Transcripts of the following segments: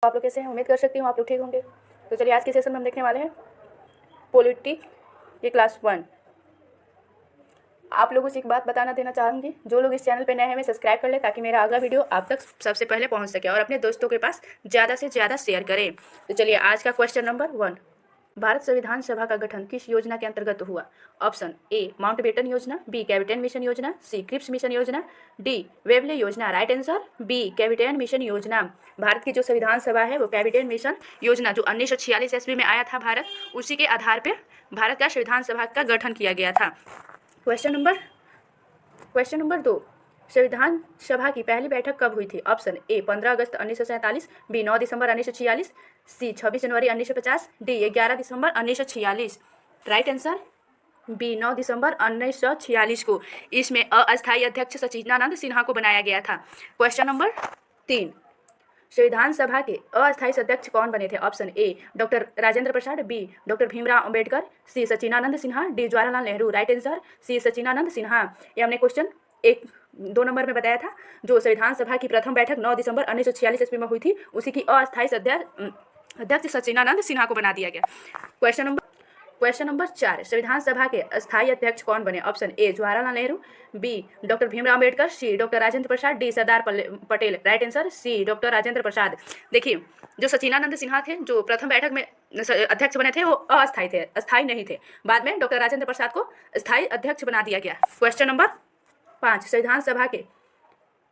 आप लोग कैसे हैं? उम्मीद कर सकती हूँ आप लोग ठीक होंगे। तो चलिए आज के सेशन में हम देखने वाले हैं पॉलिटी ये क्लास 1। आप लोगों से एक बात बताना देना चाहूँगी, जो लोग इस चैनल पे नए हैं वे सब्सक्राइब कर ले ताकि मेरा अगला वीडियो आप तक सबसे पहले पहुँच सके और अपने दोस्तों के पास ज़्यादा से ज़्यादा शेयर करें। तो चलिए आज का क्वेश्चन नंबर 1, भारत संविधान सभा का गठन किस योजना के अंतर्गत हुआ? ऑप्शन ए माउंटबेटन योजना, बी कैविटेन मिशन योजना, सी क्रिप्स मिशन योजना, डी वेवले योजना। राइट आंसर बी कैविटेन मिशन योजना। भारत की जो संविधान सभा है वो कैविटेन मिशन योजना जो 1946 ईस्वी में आया था भारत, उसी के आधार पर भारत का संविधान सभा का गठन किया गया था। क्वेश्चन नंबर 2, संविधान सभा की पहली बैठक कब हुई थी? ऑप्शन ए 15 अगस्त 1947, बी 9 दिसंबर 1946, सी 26 जनवरी 1950, डी 11 दिसंबर 1946। राइट आंसर बी 9 दिसंबर 1946 को इसमें अस्थायी अध्यक्ष सचिदानंद सिन्हा को बनाया गया था। क्वेश्चन नंबर 3, संविधान सभा के अस्थायी सदस्य कौन बने थे? Option A doctor Rajendra Prasad, B doctor Bhimrao Ambedkar, C Sachchidanand Sinha, D Jawaharlal Nehru. Right answer C Sachchidanand Sinha. ये हमने क्वेश्चन 2 नंबर में बताया था। जो संविधान सभा की प्रथम बैठक 9 दिसंबर 1946 ईस्वी में हुई थी, उसी की अस्थायी अध्यक्ष सचिदानंद सिन्हा को बना दिया गया। क्वेश्चन नंबर 4, संविधान सभा के अस्थायी अध्यक्ष कौन बने? Option A Jawaharlal Nehru, B doctor Bhimrao Ambedkar, C doctor Rajendra Prasad, D Sardar Patel. Right answer C doctor Rajendra Prasad. देखिए जो सचिदानंद सिन्हा थे जो प्रथम बैठक में अध्यक्ष बने थे वो अस्थायी थे, अस्थायी नहीं थे। बाद में डॉक्टर राजेंद्र प्रसाद को स्थायी अध्यक्ष बना दिया गया। क्वेश्चन नंबर 5,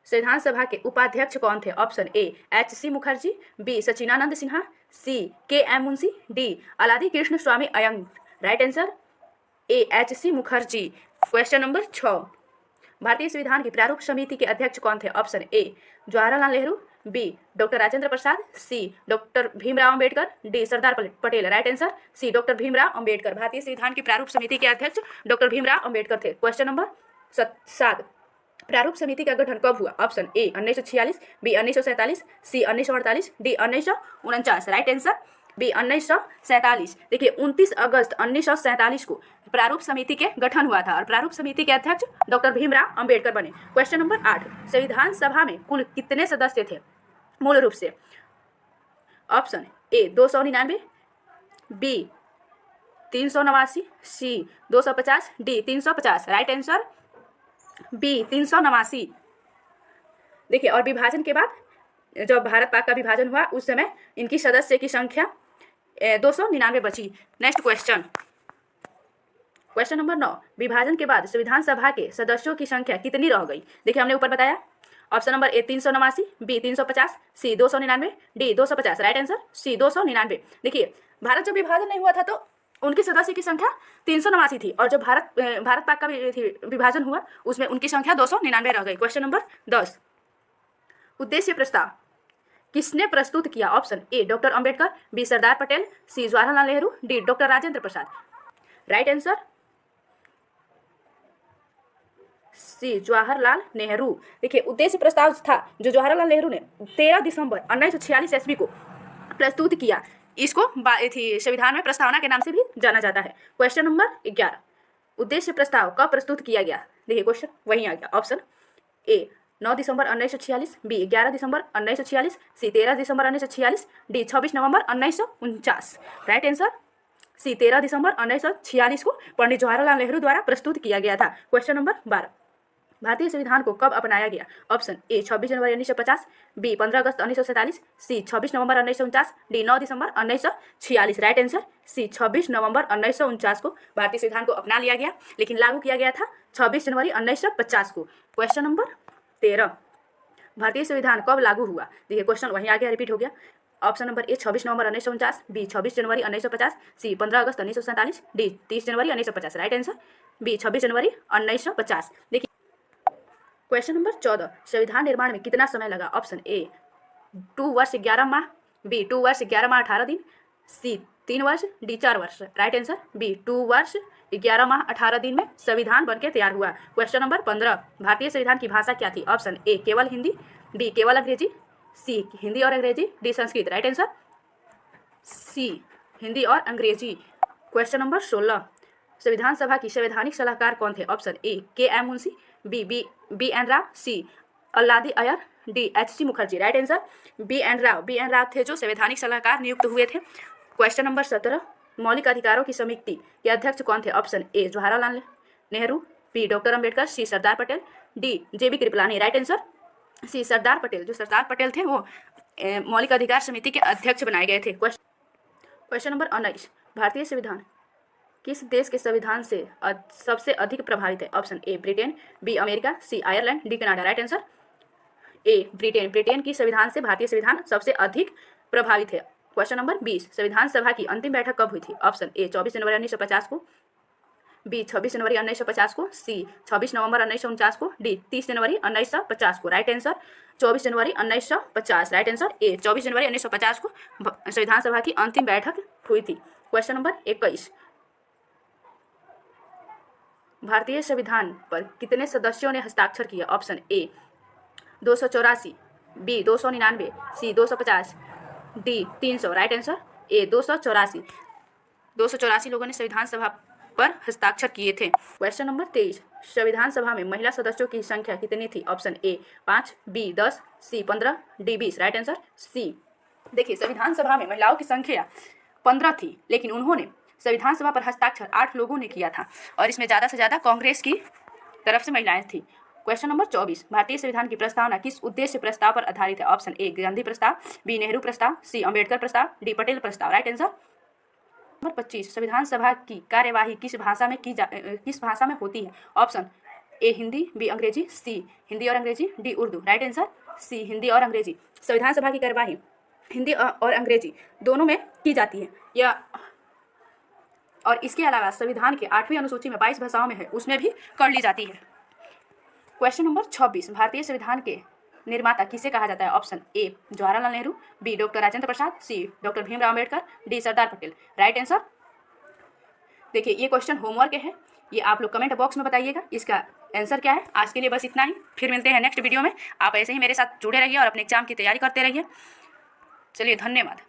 संविधान सभा के उपाध्यक्ष कौन थे? Option A H.C. Mukherjee, B Sachidanand Sinha, C K.M. Munshi, D Alladi Krishna Swami Ayyangar. Right answer A H.C. Mukherjee. Question number 6, भारतीय संविधान की प्रारूप समिति के अध्यक्ष कौन थे? Option A Jawaharlal Nehru, B doctor Rajendra Prasad, C doctor Bhimrao Ambedkar, D Sardar Patel. Right answer C doctor Bhimrao Ambedkar. भारतीय संविधान की प्रारूप समिति के अध्यक्ष डॉक्टर भीमराव अंबेडकर थे। क्वेश्चन नंबर 7, प्रारूप समिति का गठन कब हुआ? Option A 1946, B 1947, C 1948, D 1949। Right answer B 1947। देखिए 29 अगस्त 1947 को प्रारूप समिति के गठन हुआ था और प्रारूप समिति के अध्यक्ष डॉक्टर भीमराव अंबेडकर बने। क्वेश्चन नंबर 8, संविधान सभा में कुल कितने सदस्य थे मूल रूप से? Option A 299, B 389, C 250, D 350। Right answer B 389। देखिए और विभाजन के बाद जब भारत पाक का विभाजन हुआ उस समय इनकी सदस्य की संख्या 299 बची। नेक्स्ट क्वेश्चन नंबर 9, विभाजन के बाद संविधान सभा के सदस्यों की संख्या कितनी रह गई? देखिए हमने ऊपर बताया। Option number A 389, B 350, C 299, D 250। Right answer C 299। देखिए भारत जब विभाजन नहीं हुआ था तो उनकी सदस्य की संख्या 389 थी और जब भारत पाक का विभाजन हुआ उसमें उनकी संख्या 299 रह गई। क्वेश्चन नंबर 10, उद्देश्य प्रस्ताव किसने प्रस्तुत किया? Option A doctor Ambedkar, B Sardar Patel, C Jawaharlal Nehru, D doctor Rajendra Prasad. Right answer C Jawaharlal Nehru. देखिए उद्देश्य प्रस्ताव था जो जवाहरलाल नेहरू ने 13 दिसंबर 1946 ईस्वी को प्रस्तुत किया। इसको संविधान में प्रस्तावना के नाम से भी जाना जाता है। क्वेश्चन नंबर 11, उद्देश्य प्रस्ताव कब प्रस्तुत किया गया? देखिए क्वेश्चन वहीं आ गया। ऑप्शन ए 9 दिसंबर 1946, बी 11 दिसंबर 1946, सी 13 दिसंबर 1946, डी 26 नवंबर 1949। राइट आंसर सी 13 दिसंबर 1946 को पंडित जवाहरलाल नेहरू द्वारा प्रस्तुत किया गया था। क्वेश्चन नंबर 12, भारतीय संविधान को कब अपनाया गया? ऑप्शन ए 26 जनवरी 1950, बी 15 अगस्त 1947, सी 26 नवंबर 1949, डी 9 दिसंबर 1946। राइट आंसर सी 26 नवंबर 1949 को भारतीय संविधान को अपना लिया गया, लेकिन लागू किया गया था 26 जनवरी 1950 को। क्वेश्चन नंबर 13, भारतीय संविधान कब लागू हुआ? देखिए क्वेश्चन वहीं आ गया, रिपीट हो गया। ऑप्शन नंबर ए 26 नवंबर 1949, बी 26 जनवरी 1950, सी 15 अगस्त 1947, डी 30 जनवरी 1950। राइट आंसर बी 26 जनवरी 1950। देखिए क्वेश्चन नंबर 14, संविधान निर्माण में कितना समय लगा? ऑप्शन ए 2 वर्ष 11 माह, बी 2 वर्ष 11 माह 18 दिन, सी 3 वर्ष, डी 4 वर्ष। राइट आंसर बी 2 वर्ष 11 माह 18 दिन में संविधान बनके तैयार हुआ। क्वेश्चन नंबर 15, भारतीय संविधान की भाषा क्या थी? ऑप्शन ए केवल हिंदी, बी केवल अंग्रेजी, सी हिंदी और अंग्रेजी, D Sanskrit. Right answer C Hindi और अंग्रेजी। क्वेश्चन नंबर 16, संविधान सभा की संवैधानिक सलाहकार कौन थे? Option A K.M. Munshi, B N Rao, C Alladi Ayyar, D HC Mukherjee, right answer. B N Rao थे जो संवैधानिक सलाहकार नियुक्त हुए थे। क्वेश्चन नंबर 17, मौलिक अधिकारों की समिति के अध्यक्ष कौन थे? Option A Jawaharlal Nehru, B doctor Ambedkar, C Sardar Patel, D JB Kripalani, right answer. C Sardar Patel, जो सरदार पटेल थे वो मौलिक अधिकार समिति के अध्यक्ष बनाए गए थे। क्वेश्चन नंबर 19, भारतीय संविधान किस देश के संविधान से सबसे अधिक प्रभावित है? Option A Britain, B America, C Ireland, D Canada, right answer. A Britain की संविधान से भारतीय संविधान सबसे अधिक प्रभावित है। क्वेश्चन नंबर 20, संविधान सभा की अंतिम बैठक कब हुई थी? ऑप्शन ए 24 जनवरी 1950 को, बी 26 जनवरी 1950 को, सी 26 नवंबर 1949 को, डी 30 जनवरी 1950 को, राइट आंसर। 24 जनवरी 1950, राइट आंसर ए 24 जनवरी 1950 को संविधान सभा की अंतिम बैठक हुई थी। क्वेश्चन नंबर 21, भारतीय संविधान पर कितने सदस्यों ने हस्ताक्षर किया? Option A 284, B 299, C 250, D 300, right answer A 284 लोगों ने संविधान सभा पर हस्ताक्षर किए थे। क्वेश्चन नंबर 23, संविधान सभा में महिला सदस्यों की संख्या कितनी थी? Option A 5, B 10, C 15, D 20, right answer C. देखिए, संविधान सभा में महिलाओं की संख्या 15 थी, लेकिन उन्होंने संविधान सभा पर हस्ताक्षर 8 लोगों ने किया था, और इसमें ज़्यादा से ज़्यादा कांग्रेस की तरफ से महिलाएं थी। क्वेश्चन नंबर 24, भारतीय संविधान की प्रस्तावना किस उद्देश्य प्रस्ताव पर आधारित है? ऑप्शन ए गांधी प्रस्ताव, बी नेहरू प्रस्ताव, सी अम्बेडकर प्रस्ताव, डी पटेल प्रस्ताव, राइट आंसर। नंबर 25, संविधान सभा की कार्यवाही किस भाषा में होती है? ऑप्शन ए हिंदी, बी अंग्रेजी, सी हिंदी और अंग्रेजी, D Urdu, right answer C Hindi और अंग्रेजी। संविधान सभा की कार्यवाही हिंदी और अंग्रेजी दोनों में की जाती है, और इसके अलावा संविधान के 8वीं अनुसूची में 22 भाषाओं में है, उसमें भी कर ली जाती है। क्वेश्चन नंबर 26, भारतीय संविधान के निर्माता किसे कहा जाता है? Option A Jawaharlal Nehru, B doctor Rajendra Prasad, C doctor Bhimrao Ambedkar, D Sardar Patel, right answer. देखिए, ये क्वेश्चन होमवर्क है, ये आप लोग कमेंट बॉक्स में बताइएगा इसका आंसर क्या है। आज के लिए बस इतना ही, फिर मिलते हैं नेक्स्ट वीडियो में। आप ऐसे ही मेरे साथ जुड़े रहिए और अपने एग्जाम की तैयारी करते रहिए। चलिए, धन्यवाद।